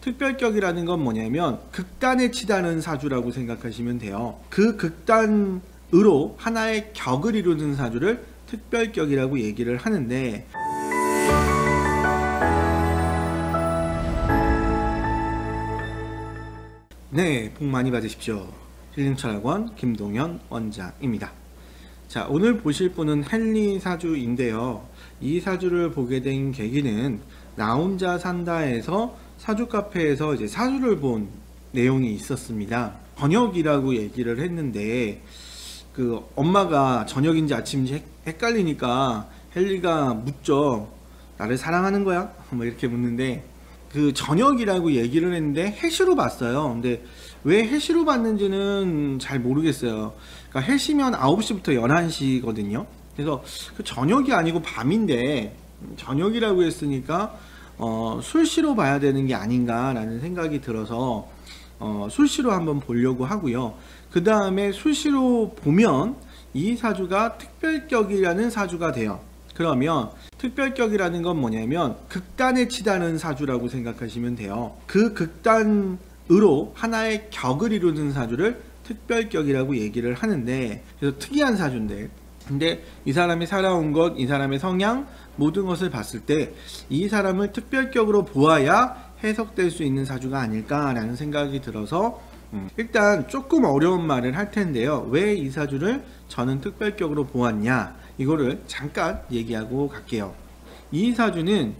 특별격이라는 건 뭐냐면 극단에 치다는 사주라고 생각하시면 돼요. 그 극단으로 하나의 격을 이루는 사주를 특별격이라고 얘기를 하는데, 네, 복 많이 받으십시오. 힐링철학원 김동현 원장입니다. 자, 오늘 보실 분은 헨리 사주인데요. 이 사주를 보게 된 계기는 나 혼자 산다에서 사주 카페에서 이제 사주를 본 내용이 있었습니다. 저녁이라고 얘기를 했는데 그 엄마가 저녁인지 아침인지 헷갈리니까 헨리가 묻죠. 나를 사랑하는 거야? 뭐 이렇게 묻는데 그 저녁이라고 얘기를 했는데 해시로 봤어요. 근데 왜 해시로 봤는지는 잘 모르겠어요. 그러니까 해시면 9시부터 11시거든요. 그래서 그 저녁이 아니고 밤인데 저녁이라고 했으니까 술시로 봐야 되는 게 아닌가라는 생각이 들어서 술시로 한번 보려고 하고요. 그 다음에 술시로 보면 이 사주가 특별격이라는 사주가 돼요. 그러면 특별격이라는 건 뭐냐면 극단에 치다는 사주라고 생각하시면 돼요. 그 극단으로 하나의 격을 이루는 사주를 특별격이라고 얘기를 하는데, 그래서 특이한 사주인데, 근데 이 사람이 살아온 것, 이 사람의 성향, 모든 것을 봤을 때 이 사람을 특별격으로 보아야 해석될 수 있는 사주가 아닐까라는 생각이 들어서 일단 조금 어려운 말을 할 텐데요. 왜 이 사주를 저는 특별격으로 보았냐, 이거를 잠깐 얘기하고 갈게요. 이 사주는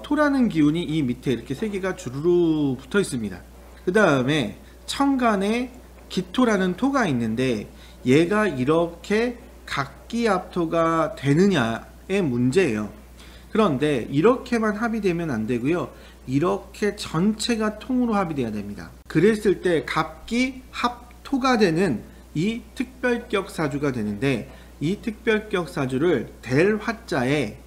토라는 기운이 이 밑에 이렇게 세 개가 주르르 붙어 있습니다. 그 다음에 천간에 기토라는 토가 있는데 얘가 이렇게 각기합토가 되느냐의 문제예요. 그런데 이렇게만 합의되면 안 되고요. 이렇게 전체가 통으로 합의돼야 됩니다. 그랬을 때 갑기합토가 되는 이 특별격 사주가 되는데, 이 특별격 사주를 될 화자에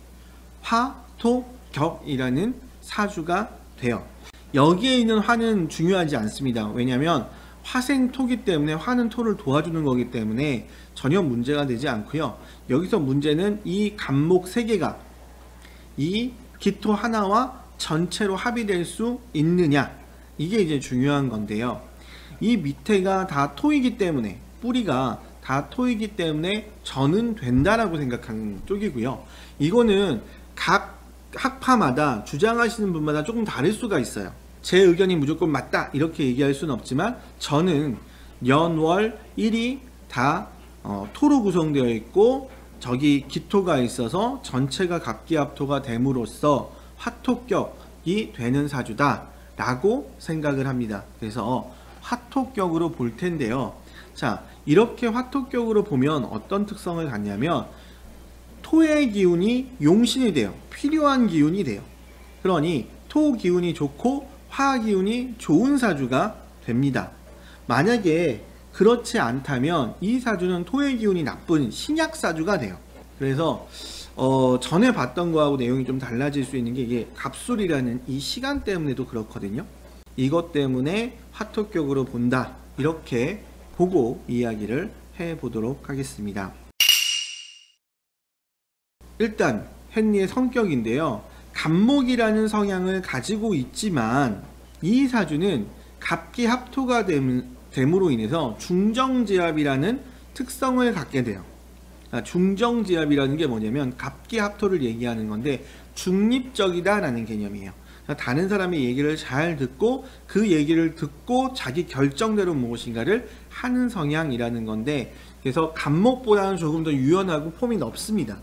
화토격이라는 사주가 돼요. 여기에 있는 화는 중요하지 않습니다. 왜냐하면 화생토기 때문에, 화는 토를 도와주는 거기 때문에 전혀 문제가 되지 않고요. 여기서 문제는 이 간목 3개가 이 기토 하나와 전체로 합의될 수 있느냐, 이게 이제 중요한 건데요. 이 밑에가 다 토이기 때문에, 뿌리가 다 토이기 때문에 저는 된다라고 생각하는 쪽이고요. 이거는 각 학파마다 주장하시는 분마다 조금 다를 수가 있어요. 제 의견이 무조건 맞다 이렇게 얘기할 수는 없지만, 저는 연, 월, 일이 다 토로 구성되어 있고 저기 기토가 있어서 전체가 갑기합토가 됨으로써 화토격이 되는 사주다 라고 생각을 합니다. 그래서 화토격으로 볼 텐데요. 자, 이렇게 화토격으로 보면 어떤 특성을 갖냐면 토의 기운이 용신이 돼요. 필요한 기운이 돼요. 그러니 토 기운이 좋고 화 기운이 좋은 사주가 됩니다. 만약에 그렇지 않다면 이 사주는 토의 기운이 나쁜 신약 사주가 돼요. 그래서 전에 봤던 거하고 내용이 좀 달라질 수 있는 게, 이게 갑술이라는 이 시간 때문에도 그렇거든요. 이것 때문에 화토격으로 본다, 이렇게 보고 이야기를 해보도록 하겠습니다. 일단 헨리의 성격인데요. 간목이라는 성향을 가지고 있지만 이 사주는 갑기합토가 됨으로 인해서 중정지압이라는 특성을 갖게 돼요. 중정지압이라는 게 뭐냐면 갑기합토를 얘기하는 건데 중립적이다 라는 개념이에요. 다른 사람의 얘기를 잘 듣고 그 얘기를 듣고 자기 결정대로 무엇인가를 하는 성향이라는 건데, 그래서 간목보다는 조금 더 유연하고 폼이 넓습니다.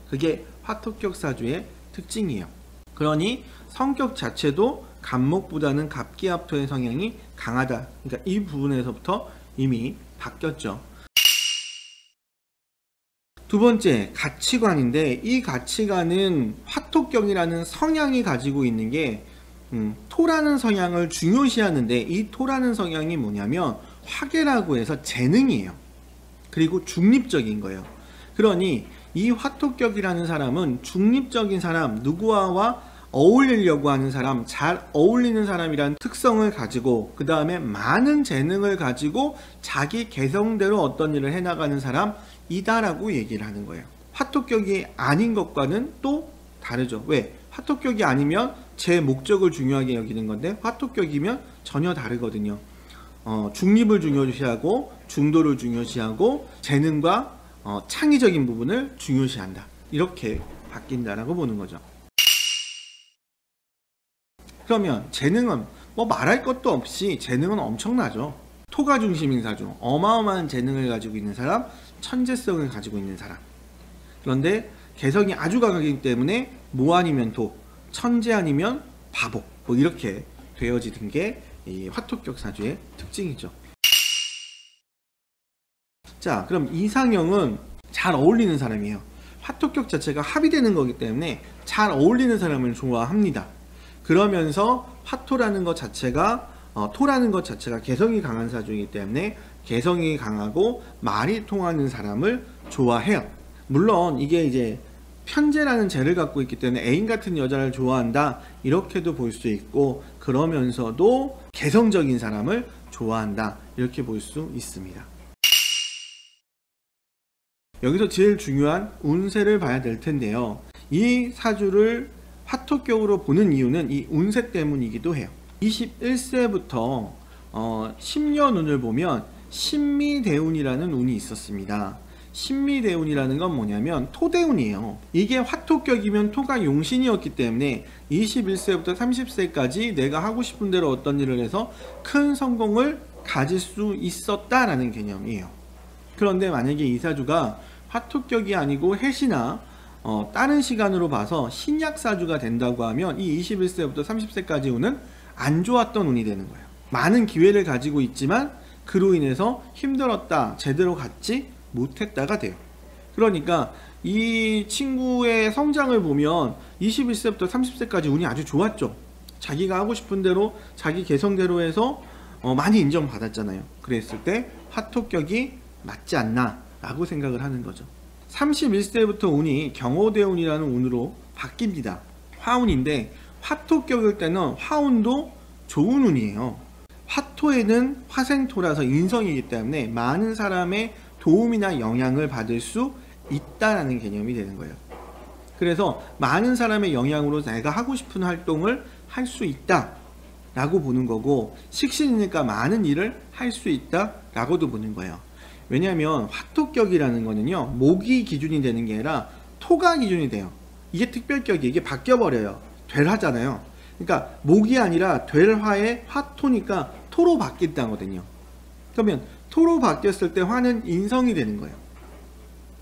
그게 화토격 사주의 특징이에요. 그러니 성격 자체도 간목보다는 갑기합토의 성향이 강하다. 그러니까 이 부분에서부터 이미 바뀌었죠. 두 번째, 가치관인데 이 가치관은 화토격이라는 성향이 가지고 있는 게 토라는 성향을 중요시하는데, 이 토라는 성향이 뭐냐면 화계라고 해서 재능이에요. 그리고 중립적인 거예요. 그러니 이 화토격이라는 사람은 중립적인 사람, 누구와 어울리려고 하는 사람, 잘 어울리는 사람이라는 특성을 가지고, 그 다음에 많은 재능을 가지고 자기 개성대로 어떤 일을 해나가는 사람이다라고 얘기를 하는 거예요. 화토격이 아닌 것과는 또 다르죠. 왜? 화토격이 아니면 제 목적을 중요하게 여기는 건데 화토격이면 전혀 다르거든요. 중립을 중요시하고 중도를 중요시하고 재능과 창의적인 부분을 중요시한다. 이렇게 바뀐다라고 보는 거죠. 그러면 재능은 뭐 말할 것도 없이 재능은 엄청나죠. 토가 중심인 사주, 어마어마한 재능을 가지고 있는 사람, 천재성을 가지고 있는 사람. 그런데 개성이 아주 강하기 때문에 모 아니면 도, 천재 아니면 바보, 뭐 이렇게 되어지는 게 이 화토격 사주의 특징이죠. 자, 그럼 이상형은 잘 어울리는 사람이에요. 화토격 자체가 합의되는 거기 때문에 잘 어울리는 사람을 좋아합니다. 그러면서 화토라는 것 자체가 토라는 것 자체가 개성이 강한 사주이기 때문에 개성이 강하고 말이 통하는 사람을 좋아해요. 물론 이게 이제 편재라는 재를 갖고 있기 때문에 애인 같은 여자를 좋아한다 이렇게도 볼 수 있고, 그러면서도 개성적인 사람을 좋아한다 이렇게 볼 수 있습니다. 여기서 제일 중요한 운세를 봐야 될 텐데요. 이 사주를 화토격으로 보는 이유는 이 운세 때문이기도 해요. 21세부터 10년 운을 보면 신미대운이라는 운이 있었습니다. 신미대운이라는 건 뭐냐면 토대운이에요. 이게 화토격이면 토가 용신이었기 때문에 21세부터 30세까지 내가 하고 싶은 대로 어떤 일을 해서 큰 성공을 가질 수 있었다라는 개념이에요. 그런데 만약에 이 사주가 화토격이 아니고 해시나 다른 시간으로 봐서 신약사주가 된다고 하면 이 21세부터 30세까지 운은 안 좋았던 운이 되는 거예요. 많은 기회를 가지고 있지만 그로 인해서 힘들었다, 제대로 갖지 못했다가 돼요. 그러니까 이 친구의 성장을 보면 21세부터 30세까지 운이 아주 좋았죠. 자기가 하고 싶은 대로 자기 개성대로 해서 많이 인정받았잖아요. 그랬을 때 화토격이 맞지 않나 라고 생각을 하는 거죠. 31세부터 운이 경호대운이라는 운으로 바뀝니다. 화운인데 화토격일 때는 화운도 좋은 운이에요. 화토에는 화생토라서 인성이기 때문에 많은 사람의 도움이나 영향을 받을 수 있다라는 개념이 되는 거예요. 그래서 많은 사람의 영향으로 내가 하고 싶은 활동을 할 수 있다 라고 보는 거고, 식신이니까 많은 일을 할 수 있다 라고도 보는 거예요. 왜냐하면 화토격이라는 거는요, 목이 기준이 되는 게 아니라 토가 기준이 돼요. 이게 특별격이, 이게 바뀌어버려요. 될화잖아요. 그러니까 목이 아니라 될화의 화토니까 토로 바뀐다거든요. 그러면 토로 바뀌었을 때 화는 인성이 되는 거예요.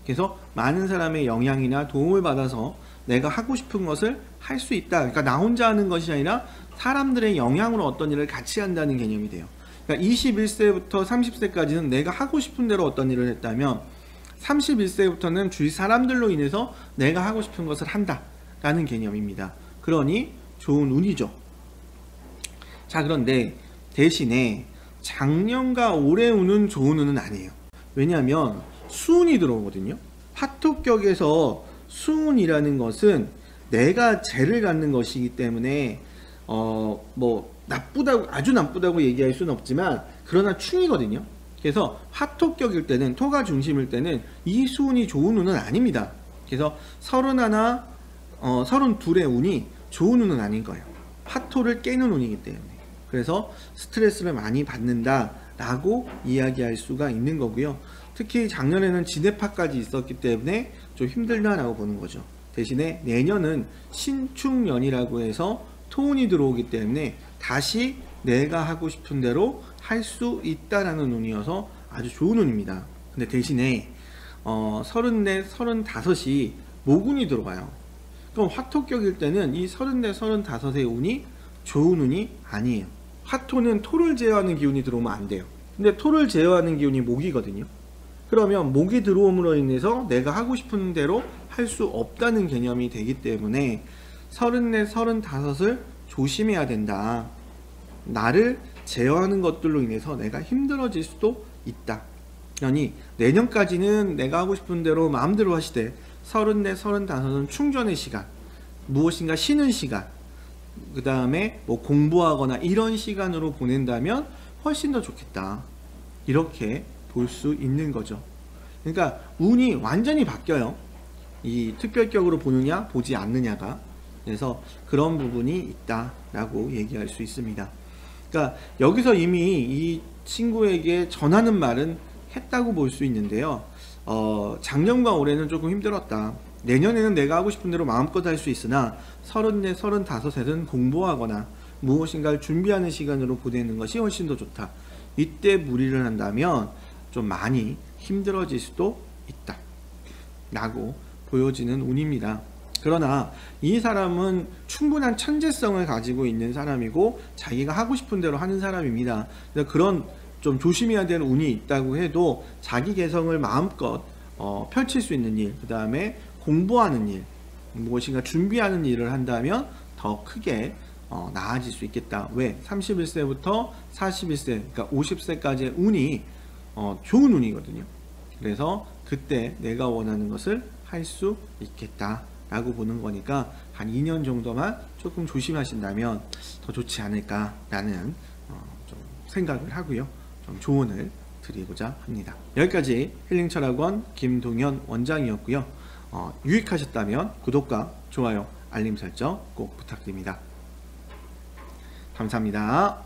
그래서 많은 사람의 영향이나 도움을 받아서 내가 하고 싶은 것을 할 수 있다. 그러니까 나 혼자 하는 것이 아니라 사람들의 영향으로 어떤 일을 같이 한다는 개념이 돼요. 그러니까 21세부터 30세까지는 내가 하고 싶은 대로 어떤 일을 했다면 31세부터는 주위 사람들로 인해서 내가 하고 싶은 것을 한다 라는 개념입니다. 그러니 좋은 운이죠. 자, 그런데 대신에 작년과 올해 운은 좋은 운은 아니에요. 왜냐하면 수운이 들어오거든요. 화토격에서 수운이라는 것은 내가 재를 갖는 것이기 때문에 뭐 나쁘다고, 아주 나쁘다고 얘기할 수는 없지만 그러나 충이거든요. 그래서 화토격일 때는, 토가 중심일 때는 이 수운이 좋은 운은 아닙니다. 그래서 31, 32의 운이 좋은 운은 아닌 거예요. 화토를 깨는 운이기 때문에. 그래서 스트레스를 많이 받는다 라고 이야기할 수가 있는 거고요. 특히 작년에는 진해파까지 있었기 때문에 좀 힘들다 라고 보는 거죠. 대신에 내년은 신축년이라고 해서 토운이 들어오기 때문에 다시 내가 하고 싶은 대로 할 수 있다라는 운이어서 아주 좋은 운입니다. 근데 대신에 34, 35이 모군이 들어가요. 그럼 화토격일 때는 이 34, 35의 운이 좋은 운이 아니에요. 화토는 토를 제어하는 기운이 들어오면 안 돼요. 근데 토를 제어하는 기운이 목이거든요. 그러면 목이 들어옴으로 인해서 내가 하고 싶은 대로 할 수 없다는 개념이 되기 때문에 34, 35을 조심해야 된다. 나를 제어하는 것들로 인해서 내가 힘들어질 수도 있다. 그러니 내년까지는 내가 하고 싶은 대로 마음대로 하시되 34, 35은 충전의 시간, 무엇인가 쉬는 시간, 그 다음에 뭐 공부하거나 이런 시간으로 보낸다면 훨씬 더 좋겠다. 이렇게 볼 수 있는 거죠. 그러니까 운이 완전히 바뀌어요. 이 특별격으로 보느냐 보지 않느냐가. 그래서 그런 부분이 있다라고 얘기할 수 있습니다. 그러니까 여기서 이미 이 친구에게 전하는 말은 했다고 볼 수 있는데요. 작년과 올해는 조금 힘들었다. 내년에는 내가 하고 싶은 대로 마음껏 할 수 있으나 34, 35에는 공부하거나 무엇인가를 준비하는 시간으로 보내는 것이 훨씬 더 좋다. 이때 무리를 한다면 좀 많이 힘들어질 수도 있다 라고 보여지는 운입니다. 그러나 이 사람은 충분한 천재성을 가지고 있는 사람이고 자기가 하고 싶은 대로 하는 사람입니다. 그런 좀 조심해야 되는 운이 있다고 해도 자기 개성을 마음껏 펼칠 수 있는 일, 그 다음에 공부하는 일, 무엇인가 준비하는 일을 한다면 더 크게 나아질 수 있겠다. 왜? 31세부터 41세, 그러니까 50세까지의 운이 좋은 운이거든요. 그래서 그때 내가 원하는 것을 할 수 있겠다 라고 보는 거니까 한 2년 정도만 조금 조심하신다면 더 좋지 않을까라는 좀 생각을 하고요. 좀 조언을 드리고자 합니다. 여기까지 힐링철학원 김동현 원장이었고요. 유익하셨다면 구독과 좋아요, 알림 설정 꼭 부탁드립니다. 감사합니다.